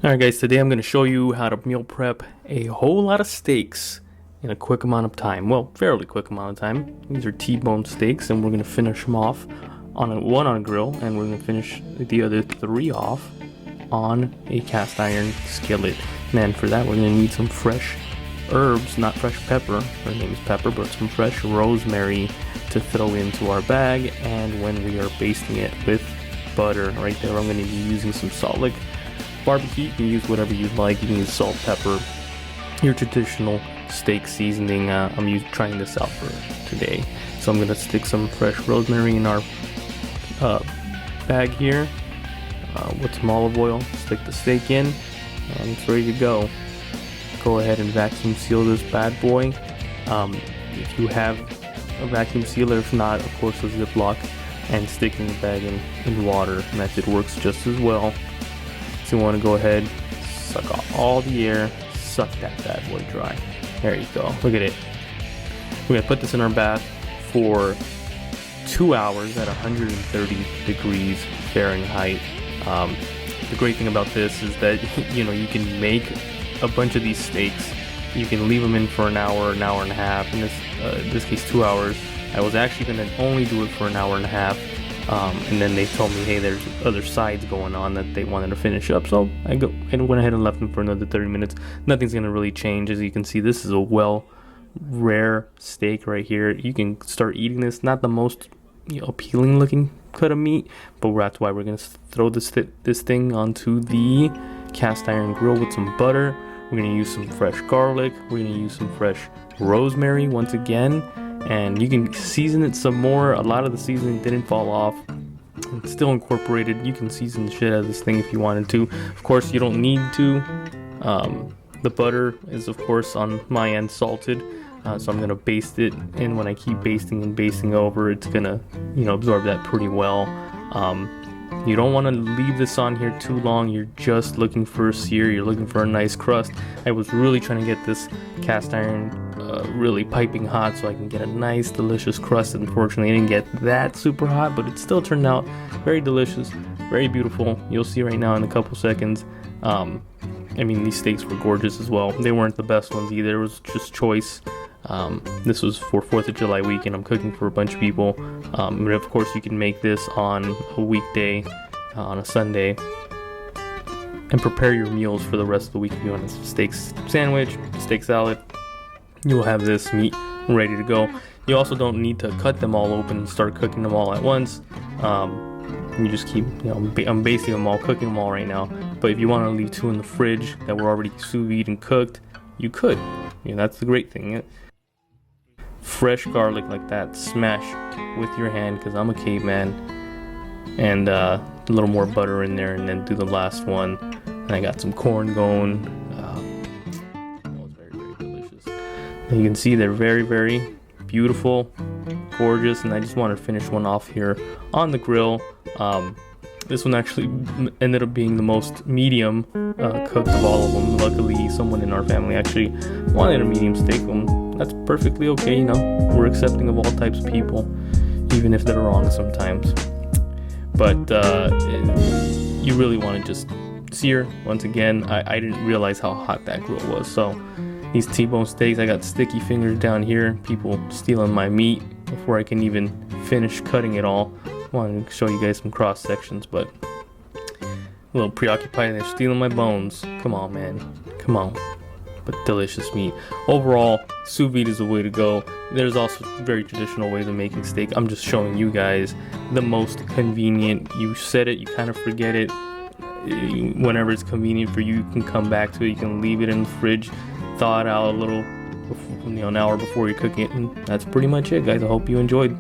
Alright guys, today I'm going to show you how to meal prep a whole lot of steaks in a quick amount of time. Well, fairly quick amount of time. These are T-bone steaks and we're going to finish them off on one on a grill, and we're going to finish the other 3 off on a cast iron skillet. And then for that we're going to need some fresh herbs, not fresh pepper, her name is Pepper, but some fresh rosemary to throw into our bag. And when we are basting it with butter, right there I'm going to be using some Salt Lake barbecue. You can use whatever you like. You can use salt, pepper, your traditional steak seasoning. I'm trying this out for today, so I'm gonna stick some fresh rosemary in our bag here with some olive oil. Stick the steak in, and it's ready to go. Go ahead and vacuum seal this bad boy. If you have a vacuum sealer, if not, of course, a Ziploc, and sticking the bag in water method works just as well. So you want to go ahead, suck off all the air, suck that bad boy dry. There you go. Look at it. We're gonna put this in our bath for 2 hours at 130 degrees Fahrenheit. The great thing about this is that you can make a bunch of these steaks. You can leave them in for an hour and a half. In this case, 2 hours. I was actually gonna only do it for an hour and a half. And then they told me, hey, there's other sides going on that they wanted to finish up, so I went ahead and left them for another 30 minutes. Nothing's gonna really change. As you can see, this is a rare steak right here. You can start eating this. Not the most appealing looking cut of meat, but that's why we're gonna throw this thing onto the cast iron grill with some butter. We're gonna use some fresh garlic. We're gonna use some fresh rosemary once again. And you can season it some more. A lot of the seasoning didn't fall off. It's still incorporated. You can season the shit out of this thing if you wanted to. Of course, you don't need to. The butter is, of course, on my end salted. So I'm gonna baste it, and when I keep basting and basting over, it's gonna, absorb that pretty well. You don't want to leave this on here too long. You're just looking for a sear. You're looking for a nice crust. I was really trying to get this cast iron really piping hot so I can get a nice delicious crust. Unfortunately, I didn't get that super hot, but it still turned out very delicious, very beautiful. You'll see right now in a couple seconds. These steaks were gorgeous as well. They weren't the best ones either. It was just choice. This was for 4th of July weekend. I'm cooking for a bunch of people. But of course you can make this on a weekday, on a Sunday, and prepare your meals for the rest of the week. If you want a steak sandwich, steak salad, you will have this meat ready to go. You also don't need to cut them all open and start cooking them all at once. You just keep, I'm basting them all, cooking them all right now. But if you want to leave 2 in the fridge that were already sous vide and cooked, you could. That's the great thing. Fresh garlic like that, smash with your hand, because I'm a caveman. And a little more butter in there, and then do the last one. And I got some corn going. It's very, very delicious. And you can see they're very, very beautiful, gorgeous, and I just want to finish one off here on the grill. This one actually ended up being the most medium cooked of all of them. Luckily, someone in our family actually wanted a medium steak. That's perfectly okay, We're accepting of all types of people, even if they're wrong sometimes. But you really want to just sear. Once again, I didn't realize how hot that grill was. So these T-bone steaks, I got sticky fingers down here. People stealing my meat before I can even finish cutting it all. I wanted to show you guys some cross sections, but a little preoccupied. They're stealing my bones. Come on, man. Come on. But delicious meat. Overall, sous vide is the way to go. There's also very traditional ways of making steak. I'm just showing you guys the most convenient. You set it, you kind of forget it. Whenever it's convenient for you, you can come back to it. You can leave it in the fridge, thaw it out a little, an hour before you're cooking it, and that's pretty much it, guys. I hope you enjoyed.